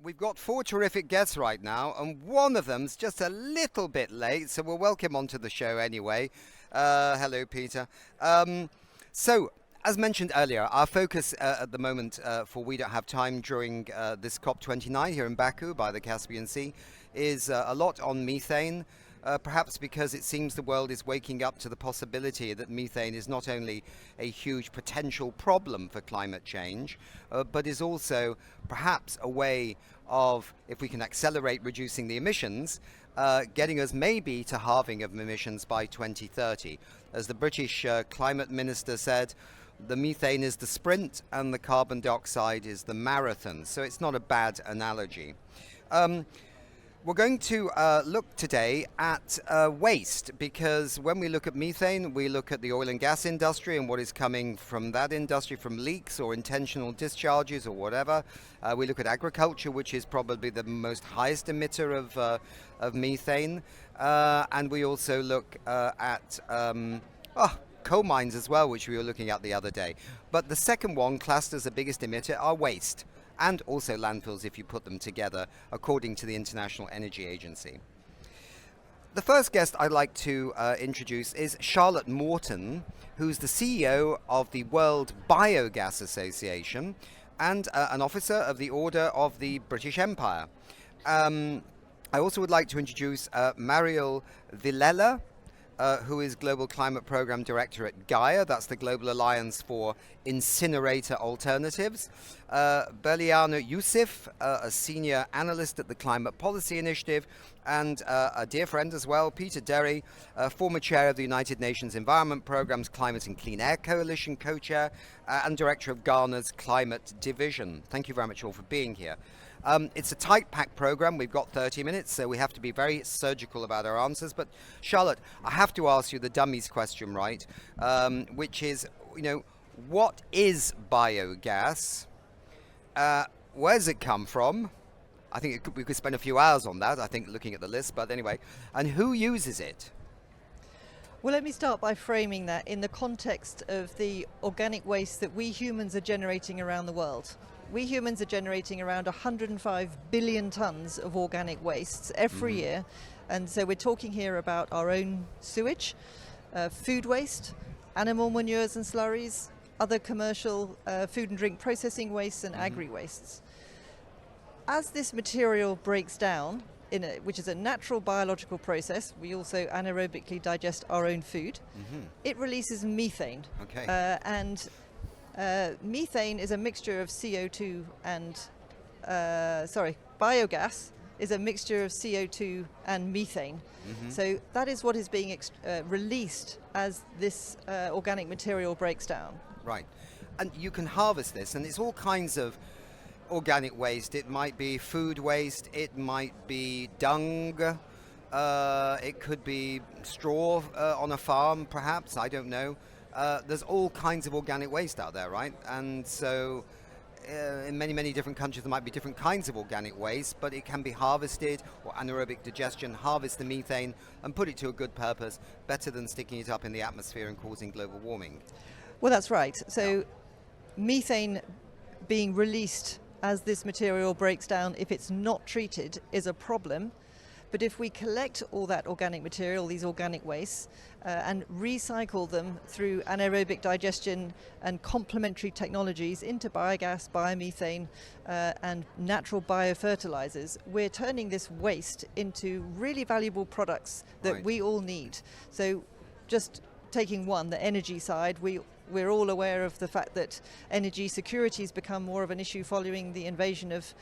we've got four terrific guests right now, and one of them's just a little bit late, so we'll welcome onto the show anyway. Hello, Peter. So, as mentioned earlier, our focus at the moment for We Don't Have Time during this COP29 here in Baku by the Caspian Sea is a lot on methane. Perhaps because it seems the world is waking up to the possibility that methane is not only a huge potential problem for climate change, but is also perhaps a way of, if we can accelerate reducing the emissions, getting us maybe to halving of emissions by 2030. As the British climate minister said, the methane is the sprint and the carbon dioxide is the marathon. So it's not a bad analogy. We're going to look today at waste, because when we look at methane, we look at the oil and gas industry and what is coming from that industry, from leaks or intentional discharges or whatever. We look at agriculture, which is probably the most highest emitter of methane. And we also look at coal mines as well, which we were looking at the other day. But the second one, classed as the biggest emitter, are waste. And also landfills if you put them together, according to the International Energy Agency. The first guest I'd like to introduce is Charlotte Morton, who's the CEO of the World Biogas Association and an officer of the Order of the British Empire. I also would like to introduce Mariel Vilella, who is Global Climate Program Director at GAIA, that's the Global Alliance for Incinerator Alternatives. Berliana Yusuf, a Senior Analyst at the Climate Policy Initiative, and a dear friend as well, Peter Dery, former Chair of the United Nations Environment Programme's Climate and Clean Air Coalition Co-Chair, and Director of Ghana's Climate Division. Thank you very much all for being here. It's a tight-packed program. We've got 30 minutes, so we have to be very surgical about our answers. But Charlotte, I have to ask you the dummies question, right? Which is, what is biogas? Where does it come from? I think we could spend a few hours on that, I think, looking at the list. But anyway, and who uses it? Well, let me start by framing that in the context of the organic waste that we humans are generating around the world. We humans are generating around 105 billion tonnes of organic wastes every year. And so we're talking here about our own sewage, food waste, animal manures and slurries, other commercial food and drink processing wastes and agri-wastes. As this material breaks down, which is a natural biological process, we also anaerobically digest our own food, it releases methane. Okay. Methane is a mixture of CO2 and, biogas is a mixture of CO2 and methane. So that is what is being released as this organic material breaks down. Right. And you can harvest this, and it's all kinds of organic waste. It might be food waste, it might be dung, it could be straw on a farm, perhaps, I don't know. There's all kinds of organic waste out there, right? And so in many, many different countries there might be different kinds of organic waste, but it can be harvested, or anaerobic digestion, harvest the methane and put it to a good purpose, better than sticking it up in the atmosphere and causing global warming. Well, that's right. So methane being released as this material breaks down, if it's not treated, is a problem. But if we collect all that organic material, these organic wastes, and recycle them through anaerobic digestion and complementary technologies into biogas, biomethane, and natural biofertilizers, we're turning this waste into really valuable products that we all need. So just taking one, the energy side, we're all aware of the fact that energy security has become more of an issue following the invasion of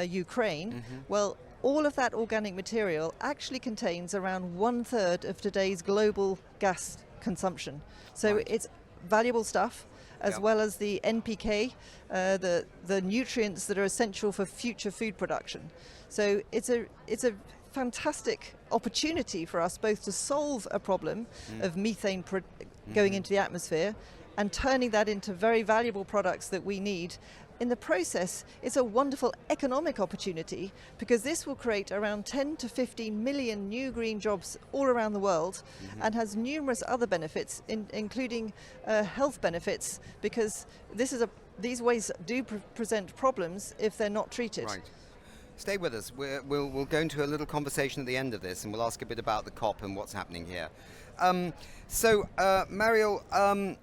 Ukraine. Well, all of that organic material actually contains around 1/3 of today's global gas consumption. So it's valuable stuff, as well as the NPK, the nutrients that are essential for future food production. So it's a fantastic opportunity for us both to solve a problem of methane going into the atmosphere and turning that into very valuable products that we need. In the process, it's a wonderful economic opportunity because this will create around 10 to 15 million new green jobs all around the world and has numerous other benefits, including health benefits, because these wastes do present problems if they're not treated. Right. Stay with us. We'll go into a little conversation at the end of this, and we'll ask a bit about the COP and what's happening here. Mariel, I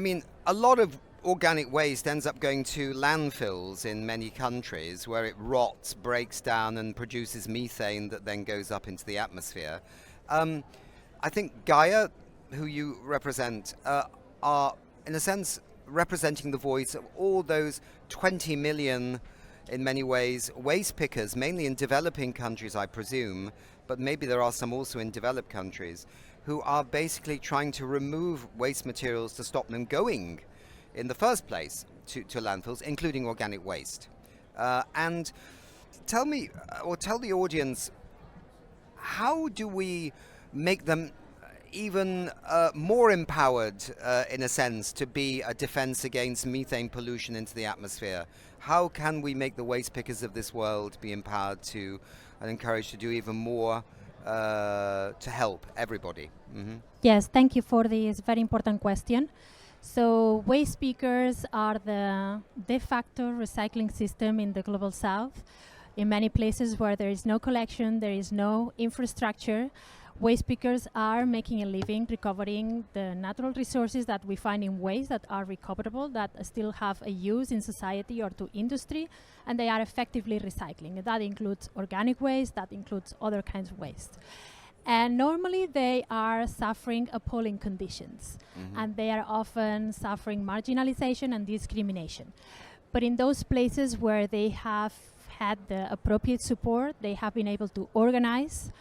mean, a lot of organic waste ends up going to landfills in many countries where it rots, breaks down, and produces methane that then goes up into the atmosphere. I think GAIA, who you represent, are, in a sense, representing the voice of all those 20 million, in many ways, waste pickers, mainly in developing countries, I presume, but maybe there are some also in developed countries, who are basically trying to remove waste materials to stop them going in the first place to landfills, including organic waste. And tell me, or tell the audience, how do we make them even more empowered, in a sense, to be a defense against methane pollution into the atmosphere? How can we make the waste pickers of this world be empowered to and encouraged to do even more to help everybody? Mm-hmm. Yes, thank you for this very important question. So waste pickers are the de facto recycling system in the global south. In many places where there is no collection, there is no infrastructure, waste pickers are making a living recovering the natural resources that we find in waste that are recoverable, that still have a use in society or to industry, and they are effectively recycling. That includes organic waste, that includes other kinds of waste. And normally they are suffering appalling conditions, and they are often suffering marginalization and discrimination. But in those places where they have had the appropriate support, they have been able to organize,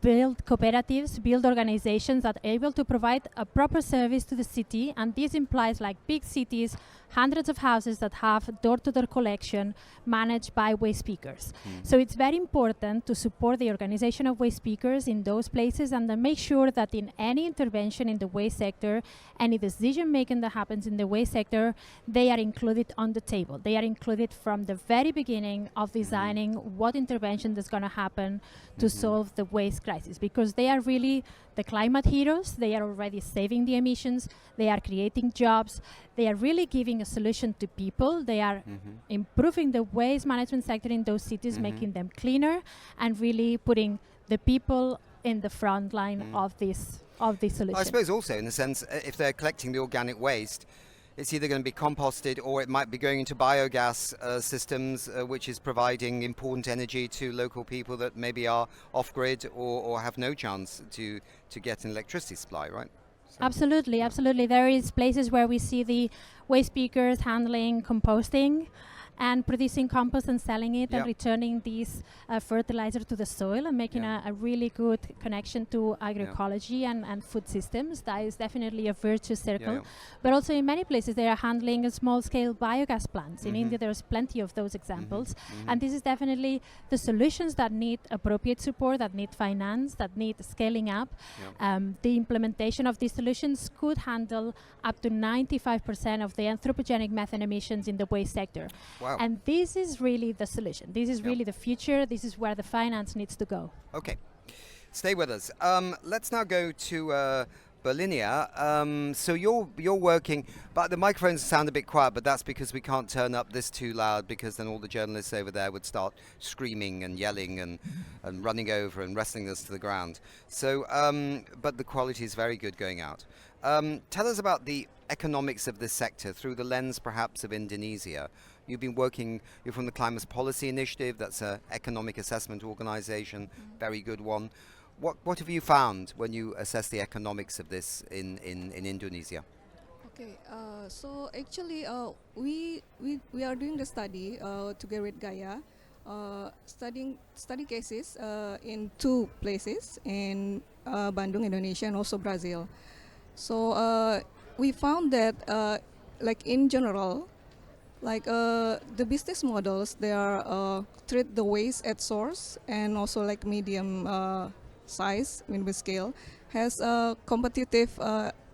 build cooperatives, build organizations that are able to provide a proper service to the city, and this implies like big cities, hundreds of houses that have door-to-door collection managed by waste pickers. So it's very important to support the organization of waste pickers in those places and then make sure that in any intervention in the waste sector, any decision making that happens in the waste sector, they are included on the table. They are included from the very beginning of designing what intervention is going to happen to solve the waste crisis, because they are really the climate heroes. They are already saving the emissions, they are creating jobs, they are really giving a solution to people, they are improving the waste management sector in those cities, making them cleaner, and really putting the people in the front line of this solution. I suppose also, in a sense, if they're collecting the organic waste, it's either going to be composted or it might be going into biogas systems, which is providing important energy to local people that maybe are off-grid or have no chance to get an electricity supply, right? So Absolutely, absolutely. There is places where we see the waste pickers handling composting and producing compost and selling it and returning this fertilizer to the soil and making a really good connection to agroecology and food systems. That is definitely a virtuous circle. But also in many places they are handling a small-scale biogas plants. In India there's plenty of those examples. And this is definitely the solutions that need appropriate support, that need finance, that need scaling up. The implementation of these solutions could handle up to 95% of the anthropogenic methane emissions in the waste sector. Wow. And this is really the solution. This is really the future. This is where the finance needs to go. Okay, stay with us. Let's now go to Berliana. So you're working, but the microphones sound a bit quiet, but that's because we can't turn up this too loud, because then all the journalists over there would start screaming and yelling and running over and wrestling us to the ground. So, but the quality is very good going out. Tell us about the economics of this sector through the lens perhaps of Indonesia. You've been working, you're from the Climate Policy Initiative, that's an economic assessment organization, very good one. What have you found when you assess the economics of this in Indonesia? Okay, so actually we are doing the study together with GAIA, study cases in two places, in Bandung, Indonesia, and also Brazil. So we found that like in general, like the business models, they are treat the waste at source and also like medium size, medium scale, has a competitive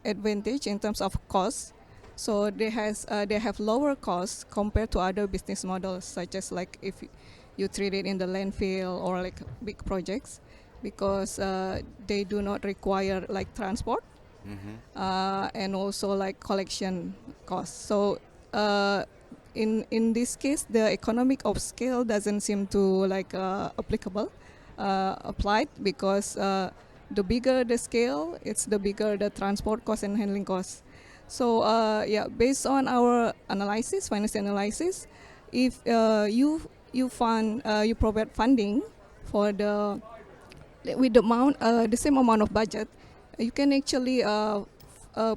advantage in terms of cost. So they have lower costs compared to other business models, such as like if you treat it in the landfill or like big projects, because they do not require like transport and also like collection costs. So in this case, the economic of scale doesn't seem to applicable, applied, because the bigger the scale, it's the bigger the transport cost and handling costs. So yeah, based on our analysis, financial analysis, if you provide funding for with the same amount of budget, you can actually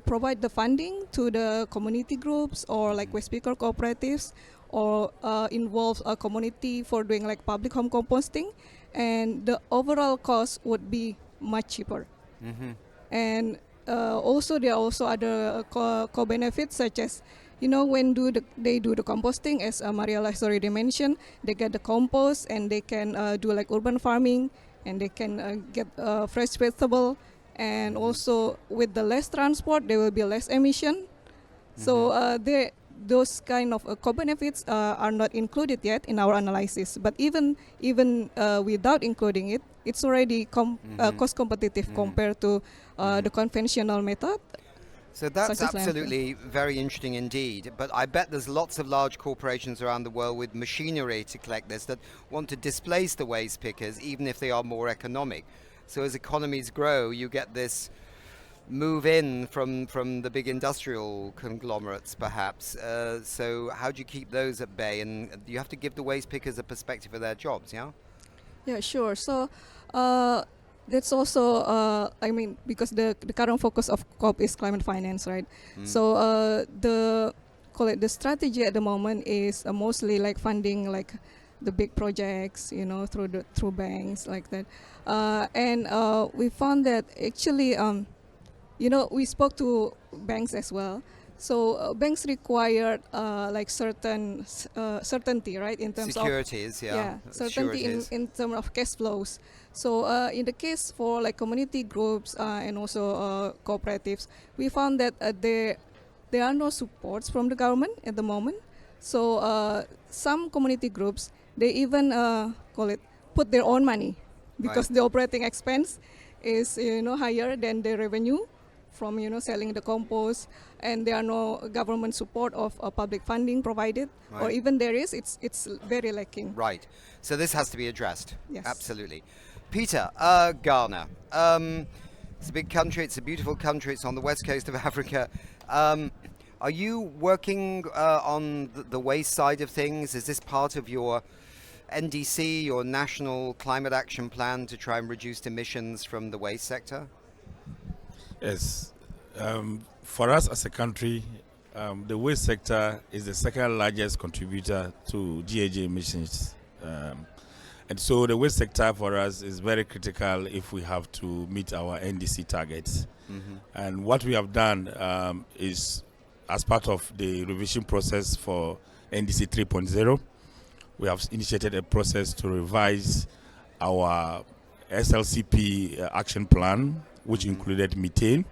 provide the funding to the community groups or like waste picker cooperatives, or involve a community for doing like public home composting, and the overall cost would be much cheaper. And also there are also other co-benefits, such as, when they do the composting, as Mariel has already mentioned, they get the compost and they can do like urban farming, and they can get fresh vegetable, and also with the less transport there will be less emission. So those kind of co-benefits are not included yet in our analysis, but even without including it, it's already cost competitive compared to the conventional method. So that's such as absolutely very interesting indeed. But I bet there's lots of large corporations around the world with machinery to collect this that want to displace the waste pickers, even if they are more economic. So as economies grow, you get this move in from the big industrial conglomerates, perhaps. So how do you keep those at bay? And you have to give the waste pickers a perspective of their jobs, yeah? Yeah, sure. So that's also, because the current focus of COP is climate finance, right? So the strategy at the moment is mostly like funding like the big projects, through banks like that. And we found that actually, we spoke to banks as well. So banks required like certain certainty, right, in terms securities, of certainty in terms of cash flows. So in the case for like community groups and also cooperatives, we found that there are no supports from the government at the moment. So some community groups, they even put their own money, because the operating expense is higher than the revenue from selling the compost, and there are no government support of public funding provided, or even there is, it's very lacking. Right. So this has to be addressed. Yes. Absolutely. Peter, Ghana. It's a big country. It's a beautiful country. It's on the west coast of Africa. Are you working on the waste side of things? Is this part of your NDC, your National Climate Action Plan, to try and reduce emissions from the waste sector? Yes. For us as a country, the waste sector is the second largest contributor to GHG emissions. And so the waste sector for us is very critical if we have to meet our NDC targets. And what we have done is, as part of the revision process for NDC 3.0, we have initiated a process to revise our SLCP action plan, which included methane.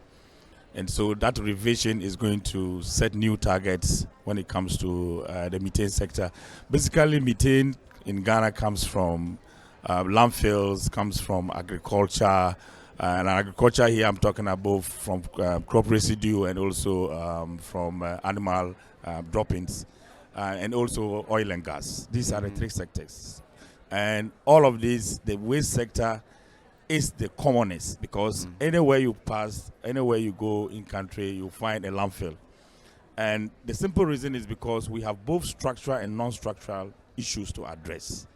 And so that revision is going to set new targets when it comes to the methane sector. Basically, methane in Ghana comes from landfills, comes from agriculture. And agriculture here, I'm talking about from crop residue and also from animal droppings, and also oil and gas. These are the three sectors. And all of these, the waste sector is the commonest, because anywhere you pass, anywhere you go in country, you find a landfill. And the simple reason is because we have both structural and non-structural issues to address.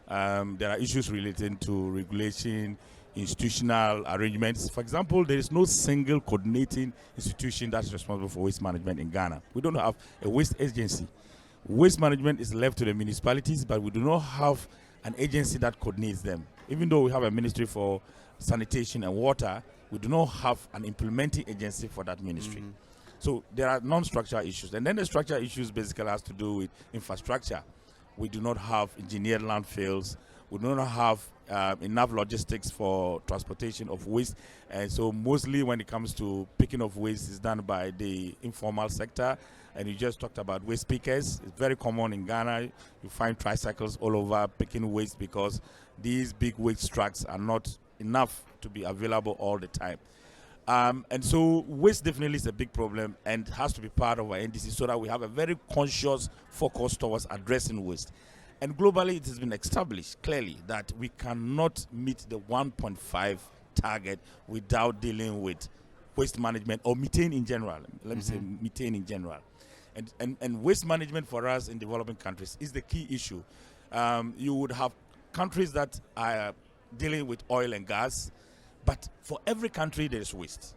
There are issues relating to regulation, institutional arrangements. For example, there is no single coordinating institution that's responsible for waste management in Ghana. We don't have a waste agency. Waste management is left to the municipalities, but we do not have an agency that coordinates them. Even though we have a ministry for sanitation and water, we do not have an implementing agency for that ministry. So there are non-structural issues. And then the structural issues basically has to do with infrastructure. We do not have engineered landfills. We do not have enough logistics for transportation of waste. And so mostly when it comes to picking of waste is done by the informal sector. And you just talked about waste pickers. It's very common in Ghana. You find tricycles all over picking waste, because these big waste trucks are not enough to be available all the time. And so waste definitely is a big problem and has to be part of our NDC so that we have a very conscious focus towards addressing waste. And globally, it has been established clearly that we cannot meet the 1.5 target without dealing with waste management or methane in general. Let me say methane in general. And waste management for us in developing countries is the key issue. You would have countries that are dealing with oil and gas, but for every country there is waste.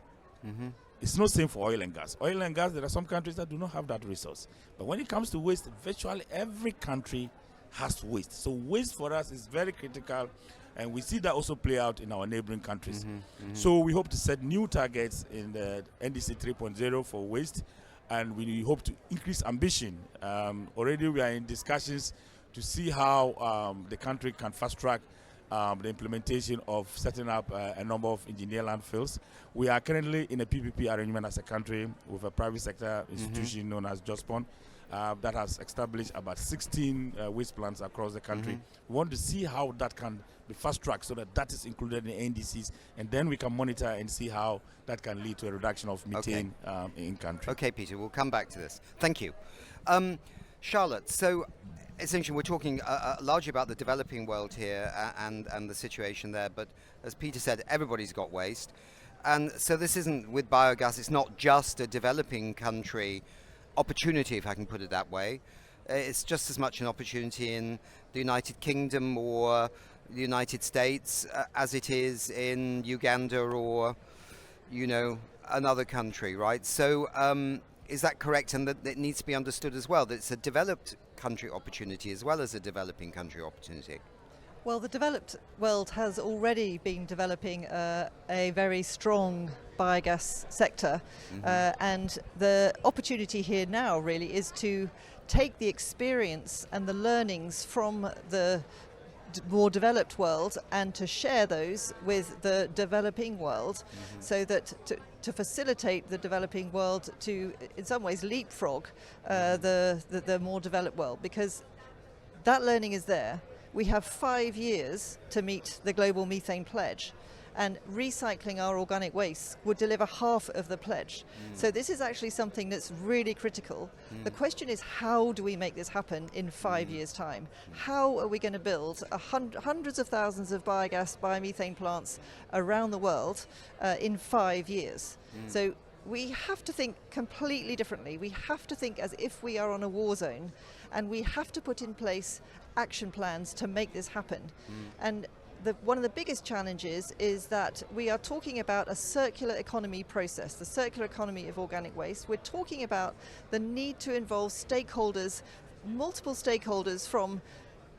It's not same for oil and gas. Oil and gas, there are some countries that do not have that resource. But when it comes to waste, virtually every country has waste. So waste for us is very critical, and we see that also play out in our neighboring countries. So we hope to set new targets in the NDC 3.0 for waste, and we hope to increase ambition. Already we are in discussions to see how the country can fast track the implementation of setting up a number of engineer landfills. We are currently in a PPP arrangement as a country with a private sector institution known as Jospon that has established about 16 waste plants across the country. We want to see how that can be fast tracked so that that is included in NDCs, and then we can monitor and see how that can lead to a reduction of methane in country. Okay, Peter, we'll come back to this. Thank you. Charlotte, so essentially we're talking largely about the developing world here and the situation there, but as Peter said, everybody's got waste. And so this isn't, with biogas, it's not just a developing country opportunity, if I can put it that way. It's just as much an opportunity in the United Kingdom or the United States as it is in Uganda or, you know, another country, right? So is that correct? And that it needs to be understood as well, that it's a developed country opportunity as well as a developing country opportunity. Well, the developed world has already been developing a very strong biogas sector, and the opportunity here now really is to take the experience and the learnings from the more developed world and to share those with the developing world, so that to facilitate the developing world to, in some ways, leapfrog the more developed world, because that learning is there. We have 5 years to meet the global methane pledge, and recycling our organic waste would deliver half of the pledge. So this is actually something that's really critical. The question is, how do we make this happen in 5 years' time? How are we going to build hundreds of thousands of biogas, biomethane plants around the world in 5 years? So we have to think completely differently. We have to think as if we are on a war zone, and we have to put in place action plans to make this happen. And one of the biggest challenges is that we are talking about a circular economy process, the circular economy of organic waste. We're talking about the need to involve stakeholders, multiple stakeholders, from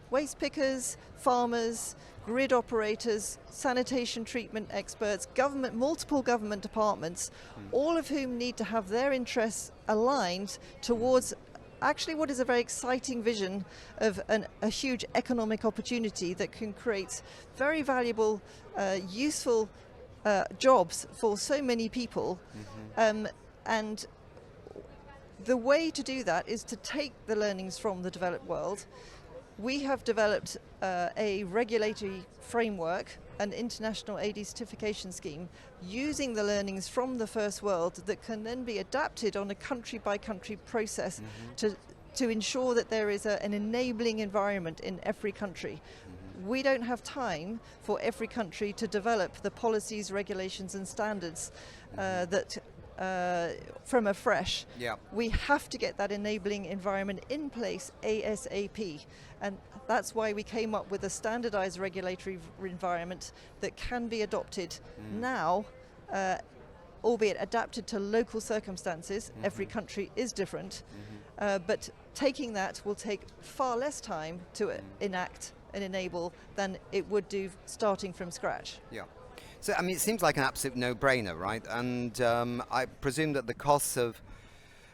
waste pickers, farmers, grid operators, sanitation treatment experts, government, multiple government departments, all of whom need to have their interests aligned towards actually what is a very exciting vision of a huge economic opportunity that can create very valuable, useful jobs for so many people. And the way to do that is to take the learnings from the developed world. We have developed a regulatory framework, an international AD certification scheme, using the learnings from the first world that can then be adapted on a country-by-country process to ensure that there is an enabling environment in every country. We don't have time for every country to develop the policies, regulations and standards that from afresh. We have to get that enabling environment in place ASAP, and that's why we came up with a standardized regulatory environment that can be adopted now, albeit adapted to local circumstances. Every country is different, but taking that will take far less time to enact and enable than it would do starting from scratch. So, I mean, it seems like an absolute no-brainer, right? And I presume that the costs of,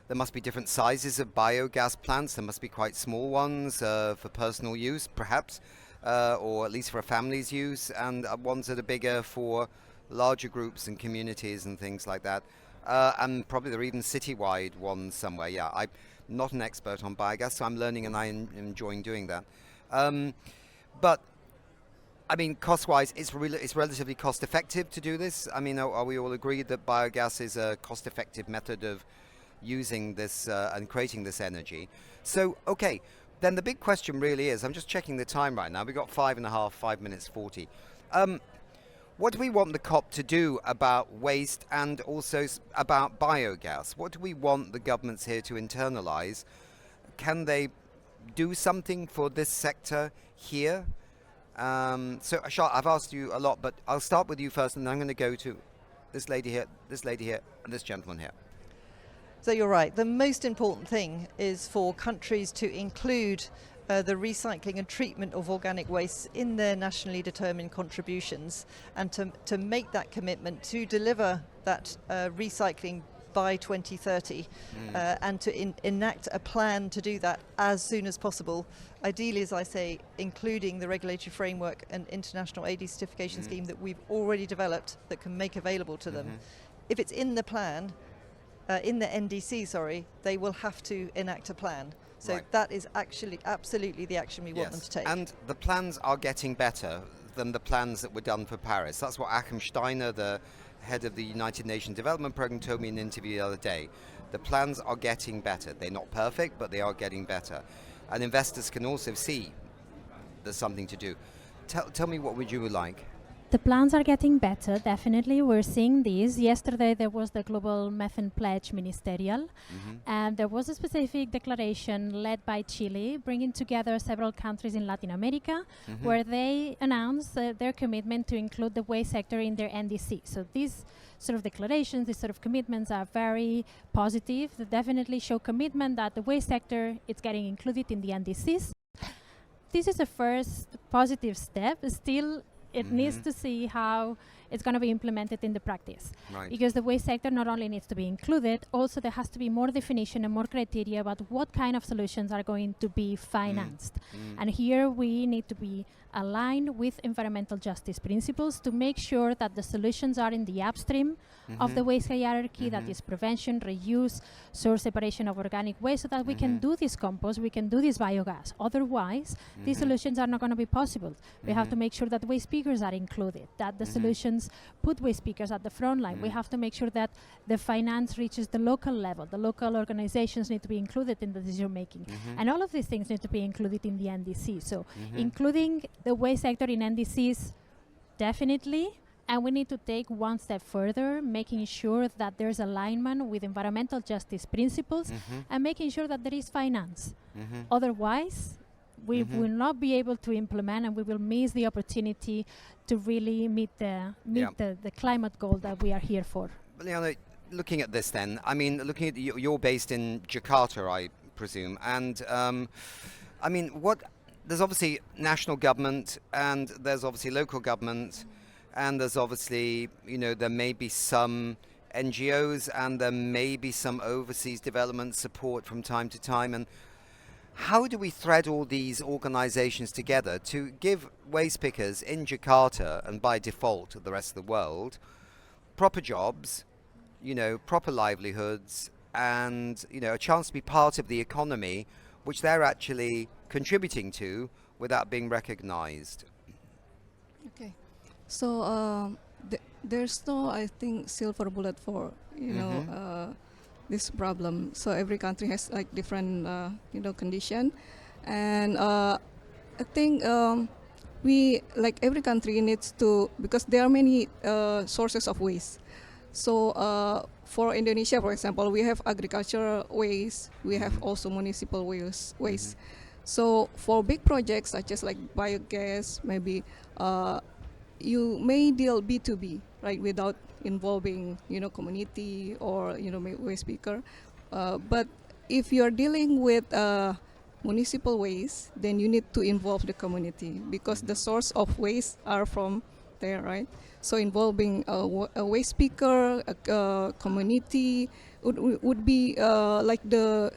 there must be different sizes of biogas plants. There must be quite small ones for personal use, perhaps, or at least for a family's use, and ones that are bigger for larger groups and communities and things like that. And probably there are even citywide ones somewhere. I'm not an expert on biogas, so I'm learning and I'm enjoying doing that. But I mean, cost-wise, it's relatively cost-effective to do this. I mean, are we all agreed that biogas is a cost-effective method of using this and creating this energy? So, okay, then the big question really is, I'm just checking the time right now, we've got 5 minutes 40. What do we want the COP to do about waste and also about biogas? What do we want the governments here to internalize? Can they do something for this sector here? So, Ashar, I've asked you a lot, but I'll start with you first, and then I'm going to go to this lady here, and this gentleman here. So you're right. The most important thing is for countries to include the recycling and treatment of organic waste in their nationally determined contributions, and to make that commitment to deliver that recycling by 2030, and to enact a plan to do that as soon as possible. Ideally, as I say, including the regulatory framework and international AD certification scheme that we've already developed that can make available to them. If it's in the plan, in the NDC, sorry, they will have to enact a plan. So that is actually absolutely the action we want them to take. And the plans are getting better than the plans that were done for Paris. That's what Achim Steiner, the head of the United Nations Development Programme, told me in an interview the other day. The plans are getting better. They're not perfect, but they are getting better. And investors can also see there's something to do. Tell me, what would you like? The plans are getting better, definitely. We're seeing this. Yesterday there was the Global Methane Pledge Ministerial, and there was a specific declaration led by Chile, bringing together several countries in Latin America, where they announced their commitment to include the waste sector in their NDC. So these sort of declarations, these sort of commitments are very positive. They definitely show commitment that the waste sector is getting included in the NDCs. This is a first positive step. Still, it needs to see how it's going to be implemented in the practice. Because the waste sector not only needs to be included, also there has to be more definition and more criteria about what kind of solutions are going to be financed. And here we need to be aligned with environmental justice principles to make sure that the solutions are in the upstream of the waste hierarchy, that is prevention, reuse, source separation of organic waste, so that we can do this compost, we can do this biogas. Otherwise, these solutions are not going to be possible. We have to make sure that waste pickers are included, that the solutions put waste pickers at the front line. We have to make sure that the finance reaches the local level. The local organizations need to be included in the decision making. And all of these things need to be included in the NDC. So including the waste sector in NDCs, definitely. And we need to take one step further, making sure that there's alignment with environmental justice principles and making sure that there is finance. Otherwise, we will not be able to implement, and we will miss the opportunity to really meet the climate goal that we are here for. Berliana, looking at this then, I mean, looking at you're based in Jakarta, I presume, and I mean, there's obviously national government, and there's obviously local government, and there's obviously, there may be some NGOs, and there may be some overseas development support from time to time. And how do we thread all these organizations together to give waste pickers in Jakarta, and by default the rest of the world, proper jobs, proper livelihoods, and a chance to be part of the economy which they're actually contributing to without being recognized? Okay. So there's no, I think, silver bullet for this problem. So every country has like different condition, and I think we, like, every country needs to, because there are many sources of waste. So for Indonesia, for example, we have agricultural waste, we have also municipal waste. So for big projects such as like biogas, maybe you may deal B2B, right, without involving community or waste picker. But if you're dealing with municipal waste, then you need to involve the community, because the source of waste are from there, right? So involving a waste picker, a community would be like the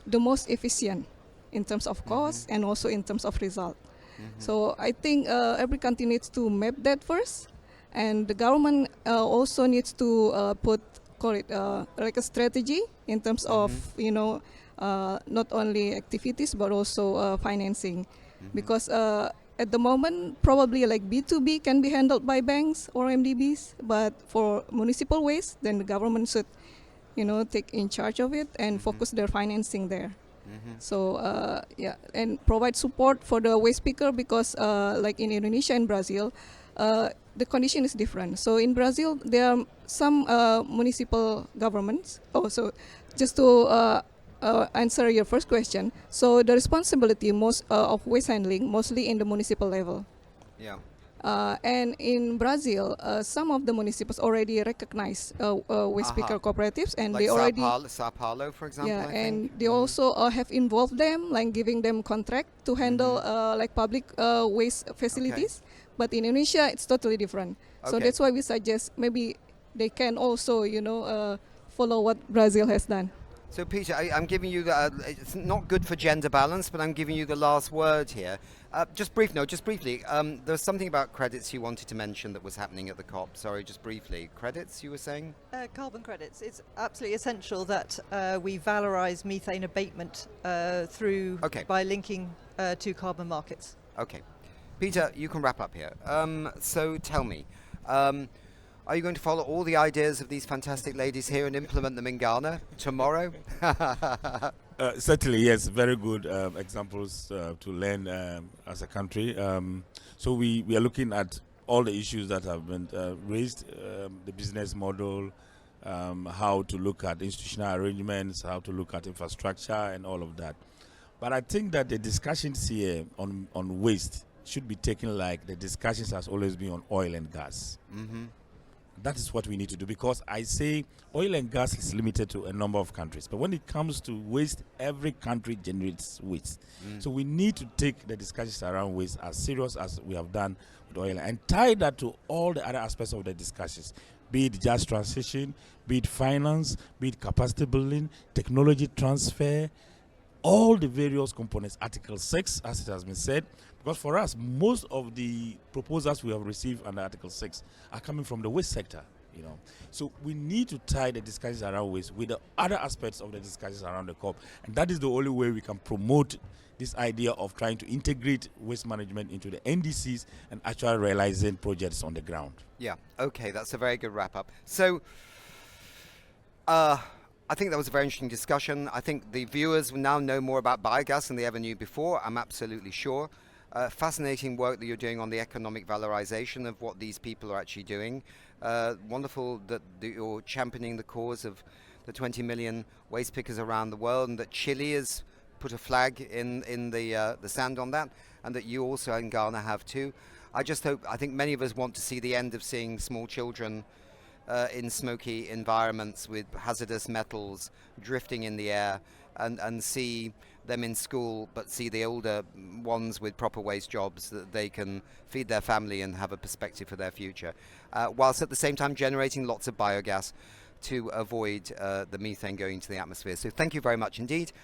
most efficient in terms of cost and also in terms of result. So I think every country needs to map that first, and the government also needs to call it like a strategy in terms of not only activities but also financing, because at the moment, probably like B2B can be handled by banks or MDBs, but for municipal waste, then the government should, take in charge of it and focus their financing there. So and provide support for the waste picker because like in Indonesia and Brazil, the condition is different. So in Brazil, there are some municipal governments. So just to answer your first question, so the responsibility most of waste handling mostly in the municipal level. Yeah. And in Brazil, some of the municipals already recognize waste picker cooperatives, and like they already Sao Paulo, for example. yeah, I and think. they also have involved them, like giving them contract to handle like public waste facilities. But in Indonesia, it's totally different. So Okay. that's why we suggest maybe they can also, follow what Brazil has done. So Peter, I'm giving you it's not good for gender balance, but I'm giving you the last word here. Just briefly. There's something about credits you wanted to mention that was happening at the COP. Sorry, just briefly. Credits, you were saying? Carbon credits. It's absolutely essential that we valorize methane abatement through by linking to carbon markets. Okay. Peter, you can wrap up here. So tell me, are you going to follow all the ideas of these fantastic ladies here and implement them in Ghana tomorrow? Certainly, yes. Very good examples to learn as a country. So we are looking at all the issues that have been raised, the business model, how to look at institutional arrangements, how to look at infrastructure and all of that. But I think that the discussions here on waste should be taken like the discussions has always been on oil and gas. That is what we need to do, because I say oil and gas is limited to a number of countries. But when it comes to waste, every country generates waste. So we need to take the discussions around waste as serious as we have done with oil and tie that to all the other aspects of the discussions, be it just transition, be it finance, be it capacity building, technology transfer, all the various components. Article 6, as it has been said, because for us, most of the proposals we have received under Article 6 are coming from the waste sector, So we need to tie the discussions around waste with the other aspects of the discussions around the COP. And that is the only way we can promote this idea of trying to integrate waste management into the NDCs and actually realizing projects on the ground. Yeah, okay, that's a very good wrap up. So, I think that was a very interesting discussion. I think the viewers now know more about biogas than they ever knew before, I'm absolutely sure. Fascinating work that you're doing on the economic valorization of what these people are actually doing. Wonderful that you're championing the cause of the 20 million waste pickers around the world, and that Chile has put a flag in the sand on that, and that you also in Ghana have too. I think many of us want to see the end of seeing small children in smoky environments with hazardous metals drifting in the air, and see them in school, but see the older ones with proper waste jobs that they can feed their family and have a perspective for their future, whilst at the same time generating lots of biogas to avoid the methane going into the atmosphere. So thank you very much indeed.